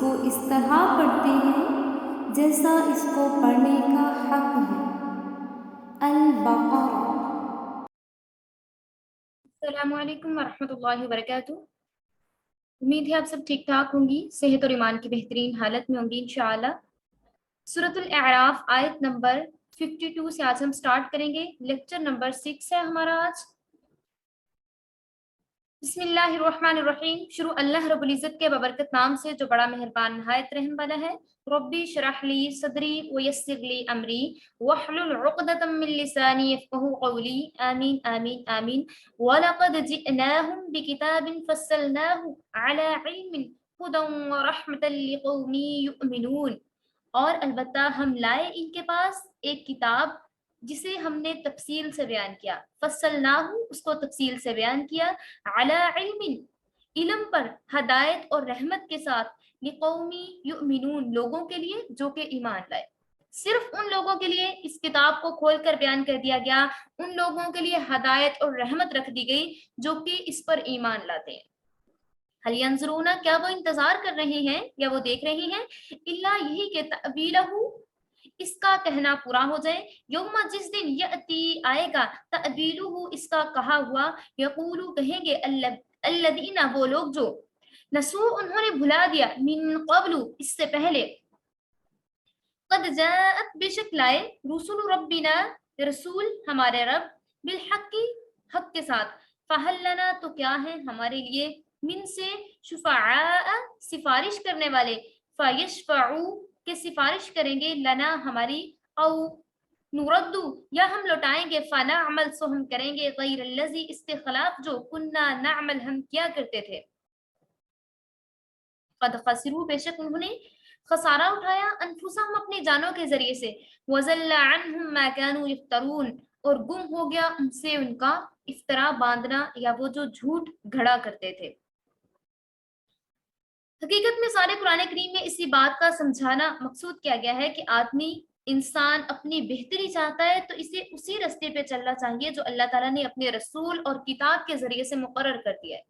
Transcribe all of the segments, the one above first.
کو اس طرح پڑھتے ہیں جیسا اس کو پڑھنے کا حق ہے۔ البقرہ۔ السلام علیکم ورحمۃ اللہ وبرکاتہ۔ امید ہے آپ سب ٹھیک ٹھاک ہوں گی، صحت اور ایمان کی بہترین حالت میں ہوں گی انشاءاللہ۔ سورۃ الاعراف آیت نمبر 52 سے آج ہم سٹارٹ کریں گے۔ لیکچر نمبر 6 ہے ہمارا آج۔ بسم اللہ الرحمن الرحیم۔ شروع اللہ رب العزت کے ببرکت نام سے جو بڑا مہربان نہایت رحم والا ہے۔ ربی شرح لی صدری ویسر لی امری واحلل عقدۃ من لسانی یفقهوا قولی آمین آمین آمین۔ وَلَقَدْ جِئْنَاهُمْ بِكِتَابٍ فَصَّلْنَاهُ عَلَى عِلْمٍ هُدًى وَرَحْمَةً لِقَوْمٍ يُؤْمِنُونَ، اور البتہ ہم لائے ان کے پاس ایک کتاب جسے ہم نے تفصیل سے بیان کیا۔ فصلناہ، اس کو تفصیل سے بیان کیا، علی علم، علم پر، ہدایت اور رحمت کے ساتھ، لقومی یؤمنون، لوگوں کے لیے جو کہ ایمان لائے۔ صرف ان لوگوں کے لیے اس کتاب کو کھول کر بیان کر دیا گیا، ان لوگوں کے لیے ہدایت اور رحمت رکھ دی گئی جو کہ اس پر ایمان لاتے ہیں۔ حل ینظرون، کیا وہ انتظار کر رہے ہیں یا وہ دیکھ رہے ہیں، الا یہی کہ تأویلہ، اس کا کہنا پورا ہو جائے، یوم، جس دن، یأتی، آئے گا، تأویلہ، اس کا کہا ہوا، یقولو، کہیں گے، الذین، وہ لوگ جو، نسو، انہوں نے بھلا دیا، من قبل، اس سے پہلے، قد جاءت، بے شک لائے، رسول ربنا، رسول ہمارے رب، بالحق، حق کے ساتھ، فہل لنا، تو کیا ہے ہمارے لیے، من سے، شفعاء، سفارش کرنے والے، فیشفعوا، کہ سفارش کریں گے، لنا، ہماری، او نردو، یا ہم لوٹائیں گے، فنعمل، سو ہم کریں گے، غیر الذی، اس کے خلاف جو، کننا نعمل، ہم کیا کرتے تھے۔ قد خسروا، بے شک انہوں نے خسارہ اٹھایا، انفسہم، اپنی جانوں کے ذریعے سے، وضل عنہم ما كانوا یفترون، اور گم ہو گیا ان سے ان کا افطرا باندھنا یا وہ جو جھوٹ گھڑا کرتے تھے۔ حقیقت میں سارے قرآن کریم میں اسی بات کا سمجھانا مقصود کیا گیا ہے کہ آدمی، انسان اپنی بہتری چاہتا ہے تو اسے اسی رستے پہ چلنا چاہیے جو اللہ تعالیٰ نے اپنے رسول اور کتاب کے ذریعے سے مقرر کر دیا ہے۔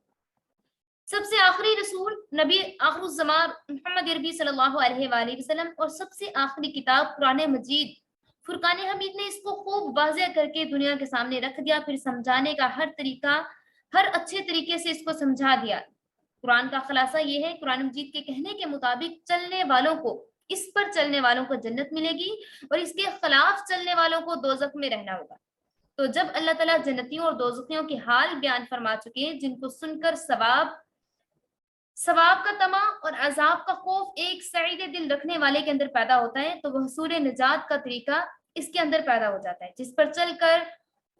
سب سے آخری رسول نبی آخر الزمان محمد عربی صلی اللہ علیہ وآلہ وسلم، اور سب سے آخری کتاب قرآن مجید، فرقان حمید نے اس کو خوب واضح کر کے دنیا کے سامنے رکھ دیا، پھر سمجھانے کا ہر طریقہ، ہر اچھے طریقے سے اس کو سمجھا دیا۔ قرآن کا خلاصہ یہ ہے، قرآن مجید کے کہنے کے مطابق چلنے والوں کو، اس پر چلنے والوں کو جنت ملے گی، اور اس کے خلاف چلنے والوں کو دوزخ میں رہنا ہوگا۔ تو جب اللہ تعالیٰ جنتیوں اور دوزخیوں کے حال بیان فرما چکے ہیں، جن کو سن کر ثواب کا طمع اور عذاب کا خوف ایک سعید دل رکھنے والے کے اندر پیدا ہوتا ہے، تو وہ حصول نجات کا طریقہ اس کے اندر پیدا ہو جاتا ہے، جس پر چل کر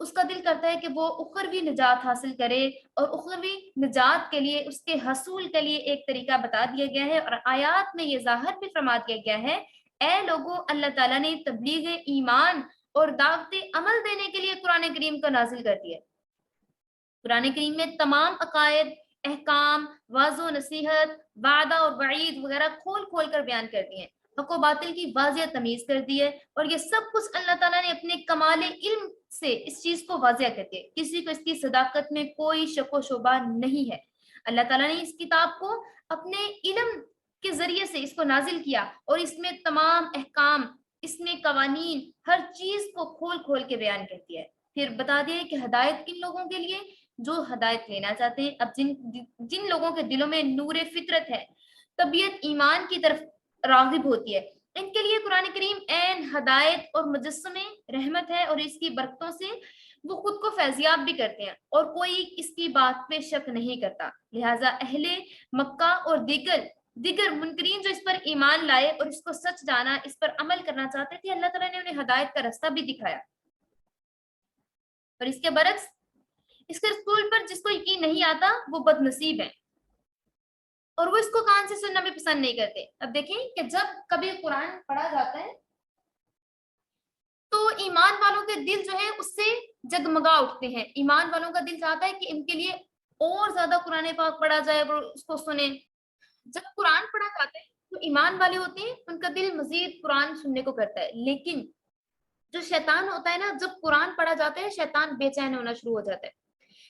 اس کا دل کرتا ہے کہ وہ اخروی نجات حاصل کرے، اور اخروی نجات کے لیے، اس کے حصول کے لیے ایک طریقہ بتا دیا گیا ہے، اور آیات میں یہ ظاہر بھی فرما دیا گیا ہے، اے لوگو، اللہ تعالیٰ نے تبلیغ ایمان اور دعوت عمل دینے کے لیے قرآن کریم کو نازل کر دیا۔ قرآن کریم میں تمام عقائد، احکام، واضح و نصیحت، وعدہ اور وعید وغیرہ کھول کھول کر بیان کر دیے ہیں، حق و باطل کی واضح تمیز کر دی ہے، اور یہ سب کچھ اللہ تعالیٰ نے اپنے کمال علم سے اس چیز کو واضح کر دیا، کسی کو اس کی صداقت میں کوئی شک و شبہ نہیں ہے۔ اللہ تعالیٰ نے اس کتاب کو اپنے علم کے ذریعے سے اس کو نازل کیا، اور اس میں تمام احکام، اس میں قوانین، ہر چیز کو کھول کھول کے بیان کر دیا ہے۔ پھر بتا دیا کہ ہدایت کن لوگوں کے لیے، جو ہدایت لینا چاہتے ہیں۔ اب جن لوگوں کے دلوں میں نور فطرت ہے، طبیعت ایمان کی طرف راغب ہوتی ہے، ان کے لیے قرآن کریم عین ہدایت اور مجسم رحمت ہے، اور اس کی برکتوں سے وہ خود کو فیضیاب بھی کرتے ہیں، اور کوئی اس کی بات پہ شک نہیں کرتا۔ لہٰذا اہل مکہ اور دیگر منکرین جو اس پر ایمان لائے اور اس کو سچ جانا، اس پر عمل کرنا چاہتے تھے، اللہ تعالیٰ نے انہیں ہدایت کا راستہ بھی دکھایا۔ اور اس کے برعکس، اس کے رسول پر جس کو یقین نہیں آتا وہ بد نصیب ہے، اور وہ اس کو کان سے سننا بھی پسند نہیں کرتے۔ اب دیکھیں کہ جب کبھی قرآن پڑھا جاتا ہے تو ایمان والوں کے دل جو ہے اس سے جگمگا اٹھتے ہیں، ایمان والوں کا دل چاہتا ہے کہ ان کے لیے اور زیادہ قرآن پاک پڑھا جائے اور اس کو سنیں۔ جب قرآن پڑھا جاتا ہے تو ایمان والے ہوتے ہیں، ان کا دل مزید قرآن سننے کو کرتا ہے، لیکن جو شیطان ہوتا ہے نا، جب قرآن پڑھا جاتا ہے شیطان بے چین ہونا شروع ہو جاتا ہے۔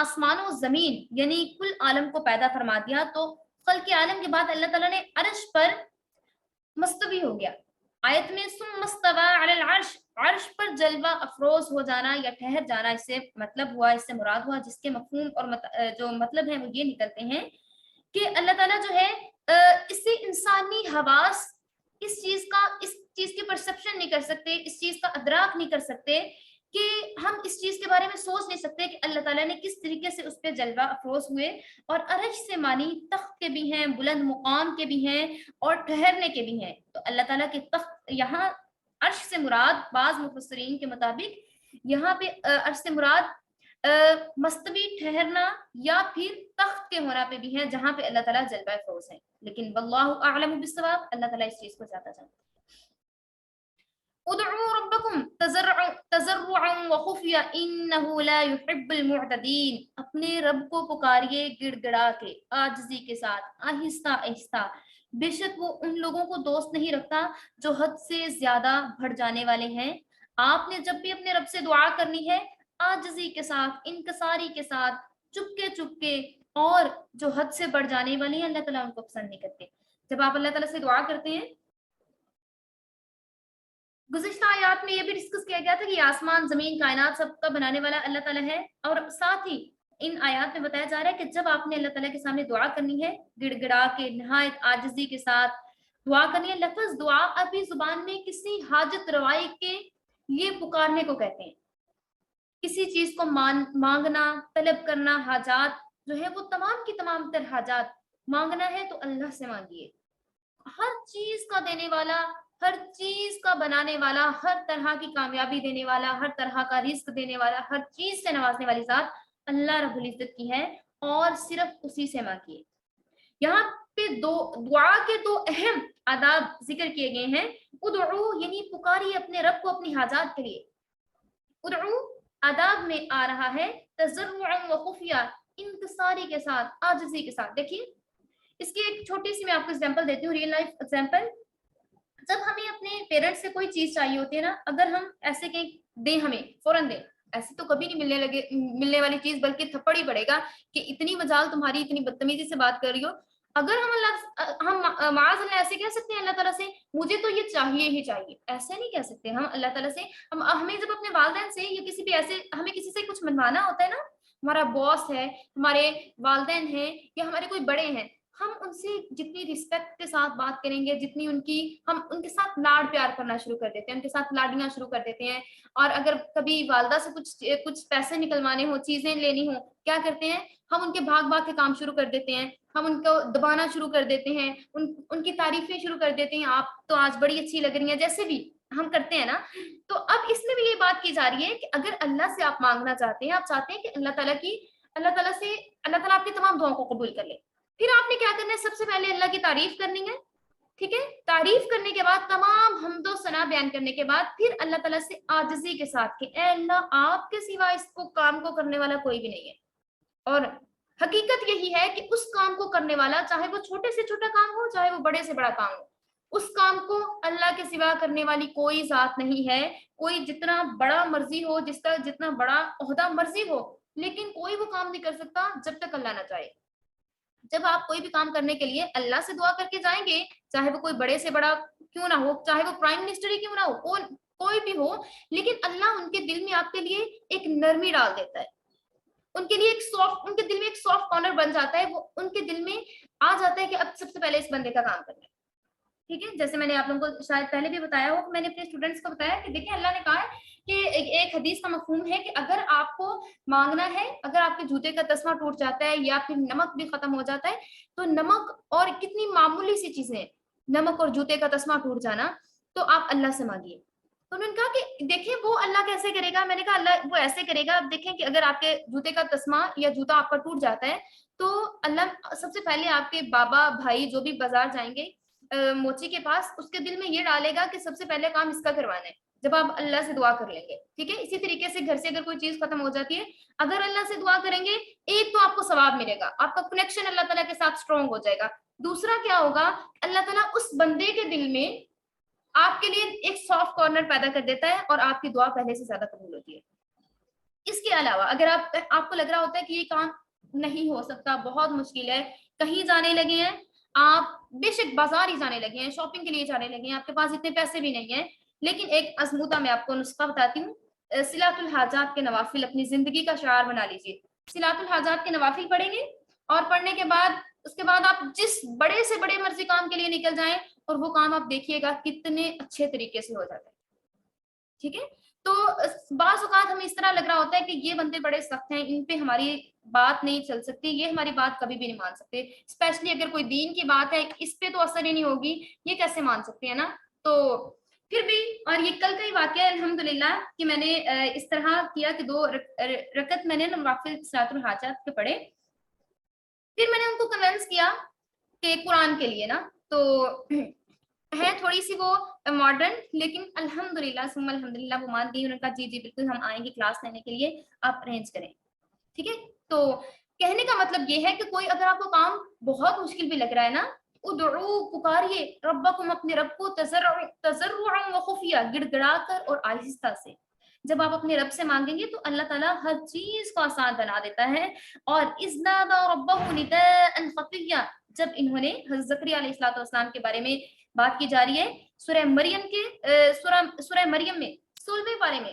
آسمان و زمین یعنی کل عالم کو پیدا فرما دیا تو خلق عالم کے بعد اللہ تعالیٰ نے عرش پر مستوی ہو گیا. آیت میں ثم استوى علی العرش، عرش پر جلوہ افروز ہو جانا یا ٹھہر جانا اس سے مطلب ہوا، اس سے مراد ہوا، جس کے مفہوم اور جو مطلب ہے وہ یہ نکلتے ہیں کہ اللہ تعالیٰ جو ہے اس سے انسانی حواس اس چیز کی پرسپشن نہیں کر سکتے، اس چیز کا ادراک نہیں کر سکتے کہ ہم اس چیز کے بارے میں سوچ نہیں سکتے کہ اللہ تعالیٰ نے کس طریقے سے اس پہ جلوہ افروز ہوئے. اور عرش سے مانی تخت کے بھی ہیں، بلند مقام کے بھی ہیں اور ٹھہرنے کے بھی ہیں. تو اللہ تعالیٰ کے تخت، یہاں عرش سے مراد بعض مفسرین کے مطابق یہاں پہ عرش سے مراد مستوی ٹھہرنا یا پھر تخت کے ہونا پہ بھی ہے جہاں پہ اللہ تعالیٰ جلوہ افروز ہے. لیکن واللہ اعلم بالصواب، اللہ تعالیٰ اس چیز کو زیادہ جانتا ہے. ادعوا ربکم تضرعا وخفیا انہ لا يحب المعتدین، اپنے رب کو پکاریے گڑ گڑا کے، عاجزی کے ساتھ، آہستہ آہستہ، بے شک وہ ان لوگوں کو دوست نہیں رکھتا جو حد سے زیادہ بڑھ جانے والے ہیں. آپ نے جب بھی اپنے رب سے دعا کرنی ہے عاجزی کے ساتھ، انکساری کے ساتھ، چپ کے، اور جو حد سے بڑھ جانے والے ہیں اللہ تعالیٰ ان کو پسند نہیں کرتے. جب آپ اللہ تعالیٰ سے دعا کرتے ہیں، گزشتہ آیات میں یہ بھی ڈسکس کیا گیا تھا کہ آسمان زمین کائنات سب کا بنانے والا اللہ تعالیٰ ہے، اور ساتھ ہی ان آیات میں بتایا جا رہا ہے کہ جب آپ نے اللہ تعالیٰ کے سامنے دعا کرنی ہے گڑ گڑا کے، نہایت عاجزی کے ساتھ دعا کرنی ہے. لفظ دعا عربی زبان میں کسی حاجت روائی کے لیے پکارنے کو کہتے ہیں. کسی چیز کو مانگنا، طلب کرنا، حاجات جو ہے وہ تمام کی تمام تر حاجات مانگنا ہے تو اللہ سے مانگیے. ہر چیز کا دینے والا، ہر چیز کا بنانے والا، ہر طرح کی کامیابی دینے والا، ہر طرح کا رزق دینے والا، ہر چیز سے نوازنے والی ذات اللہ رب العزت کی ہے اور صرف اسی سے مانگیے. یہاں پہ دعا کے دو اہم آداب ذکر کیے گئے ہیں. ادعو یعنی پکاریے اپنے رب کو اپنی حاجات کے لیے. ادعو آداب میں آ رہا ہے تضرعا وخفیا، انکساری کے ساتھ، عاجزی کے ساتھ. دیکھیے اس کی ایک چھوٹی سی میں آپ کو ایگزامپل دیتی ہوں، ریئل لائف ایگزامپل. جب ہمیں اپنے پیرنٹس سے کوئی چیز چاہیے ہوتی ہے نا، اگر ہم ایسے کہ دیں، ہمیں فوراً دیں، ایسی تو کبھی نہیں ملنے والی چیز، بلکہ تھپڑ ہی پڑے گا کہ اتنی مجال تمہاری، اتنی بدتمیزی سے بات کر رہی ہو. اگر ہم معاذ اللہ ایسے کہہ سکتے ہیں اللہ تعالیٰ سے مجھے تو یہ چاہیے ہی چاہیے، ایسے نہیں کہہ سکتے ہم اللہ تعالیٰ سے. ہمیں جب اپنے والدین سے یا کسی بھی ایسے ہمیں کسی سے کچھ منوانا ہوتا ہے نا، ہمارا باس ہے، ہمارے والدین ہیں یا ہمارے کوئی بڑے ہیں، ہم ان سے جتنی رسپیکٹ کے ساتھ بات کریں گے، جتنی ہم ان کے ساتھ لاڈ پیار کرنا شروع کر دیتے ہیں، ان کے ساتھ لاڈیاں شروع کر دیتے ہیں. اور اگر کبھی والدہ سے کچھ پیسے نکلوانے ہوں، چیزیں لینی ہوں، کیا کرتے ہیں ہم ان کے بھاگ کے کام شروع کر دیتے ہیں، ہم ان کو دبانا شروع کر دیتے ہیں، ان کی تعریفیں شروع کر دیتے ہیں، آپ تو آج بڑی اچھی لگ رہی ہیں، جیسے بھی ہم کرتے ہیں نا. تو اب اس میں بھی یہ بات کی جا رہی ہے کہ اگر اللہ سے آپ مانگنا چاہتے ہیں، آپ چاہتے ہیں کہ اللہ تعالیٰ آپ کی تمام دعاؤں کو قبول کر لے، پھر آپ نے کیا کرنا ہے؟ سب سے پہلے اللہ کی تعریف کرنی ہے. ٹھیک ہے، تعریف کرنے کے بعد، تمام حمد و ثنا بیان کرنے کے بعد، پھر اللہ تعالیٰ سے عاجزی کے ساتھ کہ اے اللہ آپ کے سوا اس کام کو کرنے والا کوئی بھی نہیں ہے. اور حقیقت یہی ہے کہ اس کام کو کرنے والا، چاہے وہ چھوٹے سے چھوٹا کام ہو، چاہے وہ بڑے سے بڑا کام ہو، اس کام کو اللہ کے سوا کرنے والی کوئی ذات نہیں ہے. کوئی جتنا بڑا مرضی ہو، جس کا جتنا بڑا عہدہ مرضی ہو، لیکن کوئی وہ کام نہیں کر سکتا جب تک اللہ نہ چاہے. جب آپ کوئی بھی کام کرنے کے لیے اللہ سے دعا کر کے جائیں گے، چاہے وہ کوئی بڑے سے بڑا کیوں نہ ہو، چاہے وہ پرائم منسٹر ہی کیوں نہ ہو، کوئی بھی ہو، لیکن اللہ ان کے دل میں آپ کے لیے ایک نرمی ڈال دیتا ہے، ان کے لیے ان کے دل میں ایک سافٹ کارنر بن جاتا ہے. وہ ان کے دل میں آ جاتا ہے کہ اب سب سے پہلے اس بندے کا کام کرنا ہے. ٹھیک ہے، جیسے میں نے آپ لوگوں کو شاید پہلے بھی بتایا ہو، میں نے اپنے اسٹوڈنٹس کو بتایا کہ دیکھیں اللہ نے کہا ہے کہ ایک حدیث کا مفہوم ہے کہ اگر آپ کو مانگنا ہے، اگر آپ کے جوتے کا تسمہ ٹوٹ جاتا ہے یا پھر نمک بھی ختم ہو جاتا ہے، تو نمک اور کتنی معمولی سی چیزیں، نمک اور جوتے کا تسمہ ٹوٹ جانا، تو آپ اللہ سے مانگیے. تو انہوں نے کہا کہ دیکھیں وہ اللہ کیسے کرے گا؟ میں نے کہا اللہ وہ ایسے کرے گا. اب دیکھیں کہ اگر آپ کے جوتے کا تسمہ یا جوتا آپ کا ٹوٹ جاتا ہے تو اللہ سب سے پہلے آپ کے بابا بھائی جو بھی بازار جائیں گے موچی کے پاس، اس کے دل میں یہ ڈالے گا کہ سب سے پہلے کام اس کا کروانا ہے جب آپ اللہ سے دعا کر لیں گے. ٹھیک ہے، اسی طریقے سے گھر سے اگر کوئی چیز ختم ہو جاتی ہے، اگر اللہ سے دعا کریں گے، ایک تو آپ کو ثواب ملے گا، آپ کا کنیکشن اللہ تعالیٰ کے ساتھ اسٹرانگ ہو جائے گا. دوسرا کیا ہوگا؟ اللہ تعالیٰ اس بندے کے دل میں آپ کے لیے ایک سافٹ کارنر پیدا کر دیتا ہے اور آپ کی دعا پہلے سے زیادہ قبول ہوتی ہے. اس کے علاوہ اگر آپ کو لگ رہا ہوتا ہے کہ یہ کام نہیں ہو سکتا، بہت مشکل ہے، کہیں جانے لگے ہیں آپ، بے شک بازار ہی جانے لگے ہیں، شاپنگ کے لیے جانے لگے ہیں، آپ کے پاس اتنے پیسے بھی نہیں ہیں، لیکن ایک ازمودہ میں آپ کو نسخہ بتاتی ہوں، صلاۃ الحاجات کے نوافل اپنی زندگی کا شعار بنا لیجیے. صلاۃ الحاجات کے نوافل پڑھیں گے اور پڑھنے کے بعد اس کے بعد آپ جس بڑے سے بڑے مرضی کام کے لیے نکل جائیں اور وہ کام آپ دیکھیے گا کتنے اچھے طریقے سے ہو جاتا ہے. ٹھیک ہے. تو بعض اوقات ہمیں اس طرح لگ رہا ہوتا ہے کہ یہ بندے بڑے سخت ہیں، ان پہ ہماری بات نہیں چل سکتی، یہ ہماری بات کبھی بھی نہیں مان سکتے، اسپیشلی اگر کوئی دین کی بات ہے اس پہ تو اثر ہی نہیں ہوگی، یہ کیسے مان سکتے ہیں نا. تو پھر بھی، اور یہ کل کا ہی واقعہ ہے الحمدللہ کہ میں نے اس طرح کیا کہ 2 رکعت میں نے نوافل صلاۃ الحاجات کے پڑھے. پھر میں نے ان کو کنونس کیا کہ قرآن کے لیے نا، تو ہے تھوڑی سی وہ ماڈرن، لیکن الحمدللہ ثم الحمدللہ وہ مان گئی، انہوں نے کہا جی جی بالکل ہم آئیں گے کلاس لینے کے لیے، آپ ارینج کریں. ٹھیک ہے. تو کہنے کا مطلب یہ ہے کہ کوئی اگر آپ کو کام بہت مشکل بھی لگ رہا ہے نا، ادعو پکاریے ربکم اپنے رب کو تضرعا وخفیہ، گڑ گڑا کر اور آہستہ سے. جب آپ اپنے رب سے مانگیں گے تو اللہ تعالیٰ ہر چیز کو آسان بنا دیتا ہے. اور اذ نادى ربه نداء خفيا، جب انہوں نے حضرت زکریا علیہ الصلوۃ والسلام کے بارے میں بات کی جا رہی ہے سورہ مریم کے سورہ مریم میں 16ویں پارے میں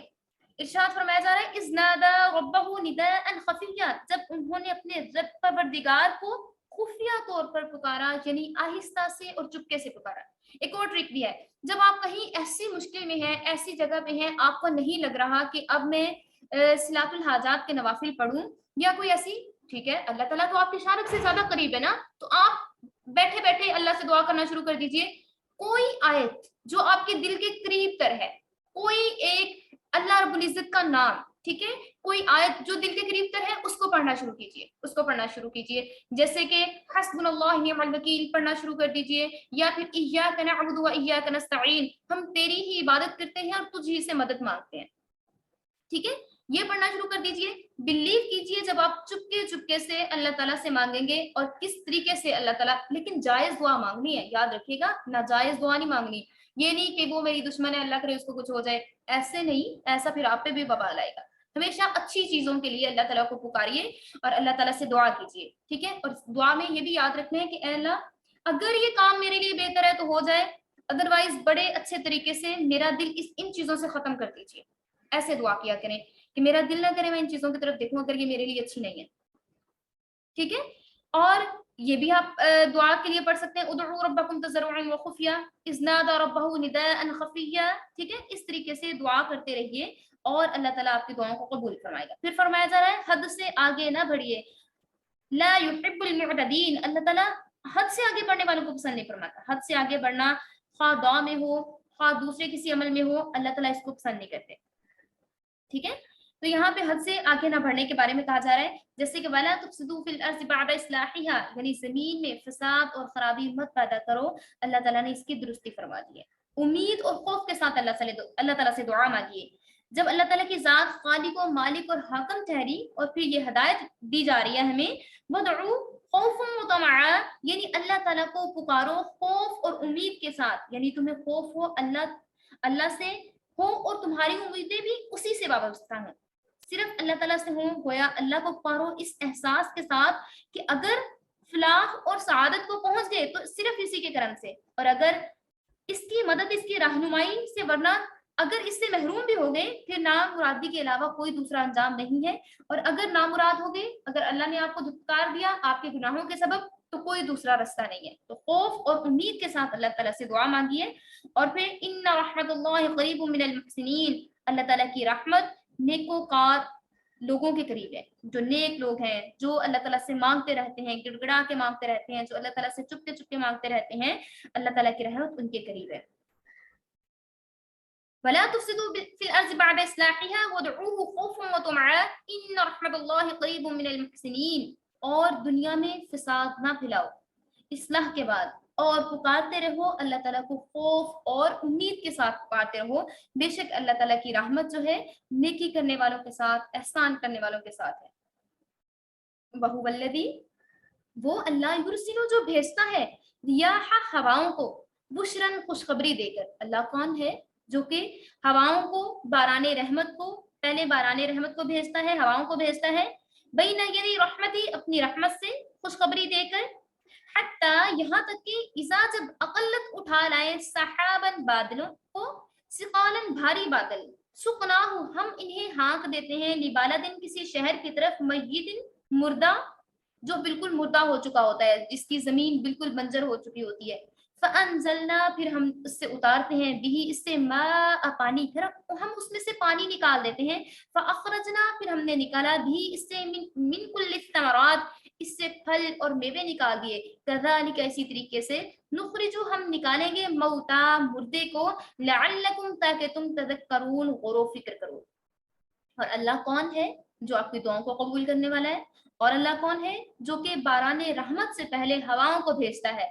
ارشاد فرمایا جا رہا ہے اذ نادى ربه نداء خفيا، جب انہوں نے اپنے رب پروردگار کو خفیہ طور پر پکارا، یعنی آہستہ سے اور چپکے سے پکارا. ایک اور ٹرک بھی ہے، جب آپ کہیں ایسی مشکل میں ہیں، ایسی جگہ پہ ہیں، آپ کو نہیں لگ رہا کہ اب میں صلاۃ الحاجات کے نوافل پڑھوں یا کوئی ایسی، ٹھیک ہے، اللہ تعالیٰ تو آپ کے شارک سے زیادہ قریب ہے نا، تو آپ بیٹھے بیٹھے اللہ سے دعا کرنا شروع کر دیجئے. کوئی آیت جو آپ کے دل کے قریب تر ہے، کوئی ایک اللہ رب العزت کا نام، ٹھیک ہے، کوئی آیت جو دل کے قریب تر ہے اس کو پڑھنا شروع کیجئے، اس کو پڑھنا شروع کیجئے. جیسے کہ حسبنا اللہ ونعم الوکیل پڑھنا شروع کر دیجئے، یا پھر ایاک نعبد و ایاک نستعین، ہم تیری ہی عبادت کرتے ہیں اور تجھ ہی سے مدد مانگتے ہیں. ٹھیک ہے، یہ پڑھنا شروع کر دیجئے. بلیو کیجئے جب آپ چپکے چپکے سے اللہ تعالیٰ سے مانگیں گے اور کس طریقے سے اللہ تعالیٰ، لیکن جائز دعا مانگنی ہے، یاد رکھیے گا، ناجائز دعا نہیں مانگنی. یہ نہیں کہ وہ میری دشمن ہے، اللہ کرے اس کو کچھ ہو جائے، ایسے نہیں، ایسا پھر آپ پہ بھی وبال آئے گا. ہمیشہ اچھی چیزوں کے لیے اللہ تعالیٰ کو پکاریے اور اللہ تعالیٰ سے دعا کیجیے. ٹھیک ہے. اور دعا میں یہ بھی یاد رکھنا ہے کہ اے اللہ اگر یہ کام میرے لیے بہتر ہے تو ہو جائے، ادروائز بڑے اچھے طریقے سے میرا دل ان چیزوں سے ختم کر دیجیے. ایسے دعا کیا کریں کہ میرا دل نہ کرے میں ان چیزوں کی طرف دیکھوں اگر یہ میرے لیے اچھی نہیں ہے. ٹھیک ہے. اور یہ بھی آپ دعا کے لیے پڑھ سکتے ہیں ادعوا ربکم تضرعا وخفیا اذ نادى ربه نداء خفیا. ٹھیک ہے. اس طریقے سے دعا کرتے رہیے اور اللہ تعالیٰ آپ کی دعاؤں کو قبول فرمائے گا. پھر فرمایا جا رہا ہے حد سے آگے نہ بڑھیے، لا يحب المعتدین، اللہ تعالیٰ حد سے آگے بڑھنے والوں کو پسند نہیں فرماتا. حد سے آگے بڑھنا، خواہ دعا میں ہو خواہ دوسرے کسی عمل میں ہو، اللہ تعالیٰ اس کو پسند نہیں کرتے. ٹھیک ہے. تو یہاں پہ حد سے آگے نہ بڑھنے کے بارے میں کہا جا رہا ہے، جیسے کہ وَلَا تُفْسِدُوا فِي الْأَرْضِ بَعْدَ إِصْلَاحِهَا، یعنی زمین میں فساد اور خرابی مت پیدا کرو. اللہ تعالیٰ نے اس کی درستی فرما دی ہے. امید اور خوف کے ساتھ اللہ تعالیٰ سے دعا مانگیے. جب اللہ تعالیٰ کی ذات خالق و مالک اور حاکم ٹھہری اور پھر یہ ہدایت دی جا رہی ہے ہمیں، وَدْعُوا خَوْفًا وَطَمَعًا، یعنی اللہ تعالیٰ کو پکارو خوف اور امید کے ساتھ، یعنی تمہیں خوف ہو اللہ سے ہو اور تمہاری امیدیں بھی اسی سے وابستہ ہوں. صرف اللہ تعالیٰ سے ہوں، گویا اللہ کو پکارو اس احساس کے ساتھ کہ اگر فلاح اور سعادت کو پہنچ گئے تو صرف اسی کے کرم سے، اور اگر اس کی مدد، اس کی رہنمائی سے، ورنہ اگر اس سے محروم بھی ہو گئے پھر نامرادی کے علاوہ کوئی دوسرا انجام نہیں ہے. اور اگر نامراد ہو گئے، اگر اللہ نے آپ کو دھتکار دیا آپ کے گناہوں کے سبب، تو کوئی دوسرا رستہ نہیں ہے. تو خوف اور امید کے ساتھ اللہ تعالیٰ سے دعا مانگیے. اور پھر ان رحمت اللہ قریب من المحسنین، اللہ تعالیٰ کی رحمت نیکوکار لوگوں کے قریب ہے. جو نیک لوگ ہیں، جو اللہ تعالیٰ سے مانگتے رہتے ہیں، گڑ گڑا کے مانگتے رہتے ہیں، جو اللہ تعالیٰ سے چپکے چپکے مانگتے رہتے ہیں، اللہ تعالیٰ کی رحمت ان کے قریب ہے. وَلَا تُفْسِدُوا فِي الْأَرْضِ بَعْدَ إِصْلَاحِهَا وَادْعُوهُ خَوْفًا وَطَمَعًا إِنَّ رَحْمَتَ اللَّهِ قَرِيبٌ مِنَ الْمُحْسِنِينَ. اور دنیا میں فساد نہ پھیلاؤ اصلاح کے بعد، اور پکارتے رہو اللہ تعالیٰ کو خوف اور امید کے ساتھ پکارتے رہو. بے شک اللہ تعالیٰ کی رحمت جو ہے نیکی کرنے والوں کے ساتھ، احسان کرنے والوں کے ساتھ ہے. وَهُوَ الَّذِي، وہ اللہ، یرسلو جو بھیجتا ہے، ریاح ہواؤں کو، بشرن خوشخبری دے کر. اللہ کون ہے؟ جو کہ ہواؤں کو، باران رحمت کو پہلے باران رحمت کو بھیجتا ہے، ہواؤں کو بھیجتا ہے، بین یدی رحمتی اپنی رحمت سے خوشخبری دے کر، حتی یہاں تک کہ اذا جب اقلت اٹھا لائے سحابن بادلوں کو، ثقالن بھاری بادل، سقناہ ہم انہیں ہانک دیتے ہیں، لبالدن کسی شہر کی طرف، میتن مردہ جو بالکل مردہ ہو چکا ہوتا ہے، جس کی زمین بالکل بنجر ہو چکی ہوتی ہے، فَأَنزَلْنَا پھر ہم اس سے اتارتے ہیں، بھی اس سے ماء پانی، پھر ہم اس میں سے پانی نکال دیتے ہیں، فَأَخْرَجْنَا پھر ہم نے نکالا بھی اس سے من کل الثمرات اس سے پھل اور میوے نکال دیے، کذالک اسی طریقے سے، نخرجو ہم نکالیں گے موتا مردے کو، لعلکم تاکہ تم تذکرون غور و فکر کرو۔ اور اللہ کون ہے جو آپ کی دعاؤں کو قبول کرنے والا ہے، اور اللہ کون ہے جو کہ باران رحمت سے پہلے ہواؤں کو بھیجتا ہے،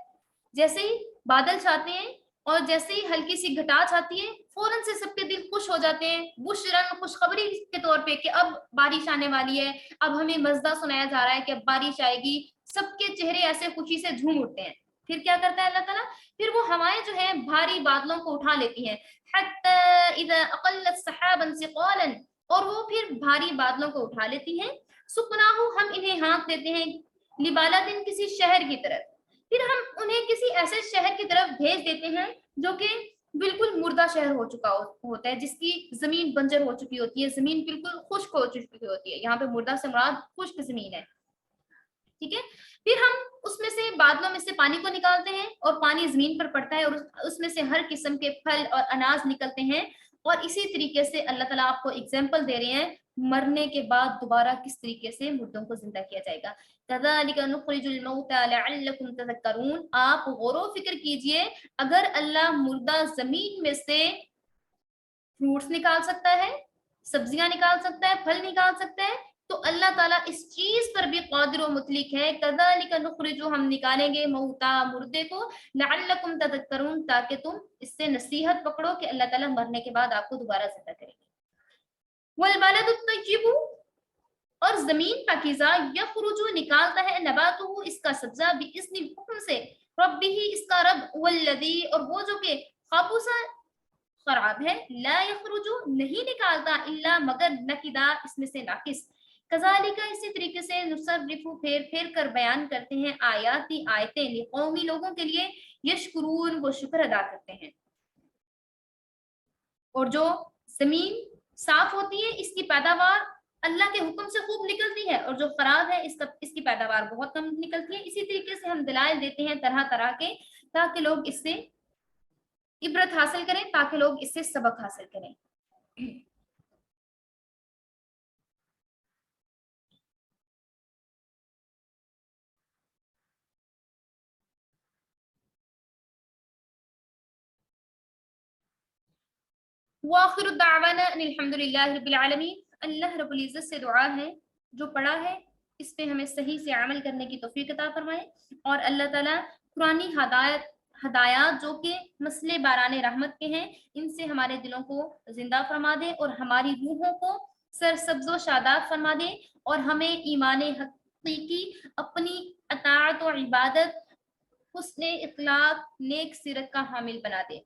جیسے ہی بادل چھاتے ہیں اور جیسے ہی ہلکی سی گھٹا چھاتی ہے، فوراً سے سب کے دل خوش ہو جاتے ہیں، بشرن خوشخبری کے طور پہ کہ اب بارش آنے والی ہے، اب ہمیں مزدہ سنایا جا رہا ہے کہ اب بارش آئے گی، سب کے چہرے ایسے خوشی سے جھوم اٹھتے ہیں۔ پھر کیا کرتا ہے اللہ تعالیٰ، پھر وہ ہوائیں جو ہیں بھاری بادلوں کو اٹھا لیتی ہیں، حتی اذا اقلت سحابا ثقالا، اور وہ پھر بھاری بادلوں کو اٹھا لیتی ہیں، سقناہ ہم انہیں ہانک دیتے ہیں، لبالدن کسی شہر کی طرف، پھر ہم انہیں کسی ایسے شہر کی طرف بھیج دیتے ہیں جو کہ بالکل مردہ شہر ہو چکا ہوتا ہے، جس کی زمین بنجر ہو چکی ہوتی ہے، زمین بالکل خشک ہو چکی ہوتی ہے، یہاں پہ مردہ سے مراد خشک زمین ہے، ٹھیک ہے۔ پھر ہم اس میں سے بادلوں میں سے پانی کو نکالتے ہیں اور پانی زمین پر پڑتا ہے اور اس میں سے ہر قسم کے پھل اور اناج نکلتے ہیں، اور اسی طریقے سے اللہ تعالیٰ آپ کو اگزامپل دے رہے ہیں مرنے کے بعد دوبارہ کس طریقے سے مردوں کو زندہ کیا جائے گا۔ کذالک نخرج الموتى لعلکم تذکرون، آپ غور و فکر کیجئے، اگر اللہ مردہ زمین میں سے فروٹس نکال سکتا ہے، سبزیاں نکال سکتا ہے، پھل نکال سکتا ہے، تو اللہ تعالیٰ اس چیز پر بھی قادر و مطلق ہے، کذالک نخرج ہم نکالیں گے موتا مردے کو، لعلکم تذکرون تاکہ تم اس سے نصیحت پکڑو کہ اللہ تعالیٰ مرنے کے بعد آپ کو دوبارہ زندہ کرے گے۔ والبلد الطیب، اور زمین پاکیزہ، یخرج نکالتا ہے، نباتہ اس کا سبزہ، باذن حکم سے، ربہ اس کا رب، والذی اور وہ جو کہ خبث خراب ہے، لا یخرج نہیں نکالتا، الا مگر نکدا اس میں سے ناقص، کذالک اسی طریقے سے، نصرف پھیر پھیر کر بیان کرتے ہیں، آیاتی آیتیں، لقومی لوگوں کے لیے، یشکرون وہ شکر ادا کرتے ہیں۔ اور جو زمین صاف ہوتی ہے اس کی پیداوار اللہ کے حکم سے خوب نکلتی ہے، اور جو خراب ہے اس کی پیداوار بہت کم نکلتی ہے۔ اسی طریقے سے ہم دلائل دیتے ہیں طرح طرح کے، تاکہ لوگ اس سے عبرت حاصل کریں، تاکہ لوگ اس سے سبق حاصل کریں۔ وآخر الدعوانا ان الحمد للہ رب العالمین، اللہ رب العزت سے دعا ہے جو پڑھا ہے اس پہ ہمیں صحیح سے عمل کرنے کی توفیق عطا فرمائے، اور اللہ تعالیٰ قرآنی ہدایات جو کہ مسئلے باران رحمت کے ہیں ان سے ہمارے دلوں کو زندہ فرما دے، اور ہماری روحوں کو سرسبز و شاداب فرما دے، اور ہمیں ایمان حقیقی، اپنی اطاعت و عبادت، حسن اخلاق، نیک سیرت کا حامل بنا دے،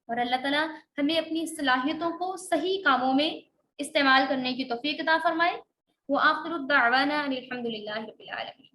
اور اللہ تعالیٰ ہمیں اپنی صلاحیتوں کو صحیح کاموں میں استعمال کرنے کی توفیق عطا فرمائے۔ وآخر الدعوانا ان الحمد للہ رب العالمین۔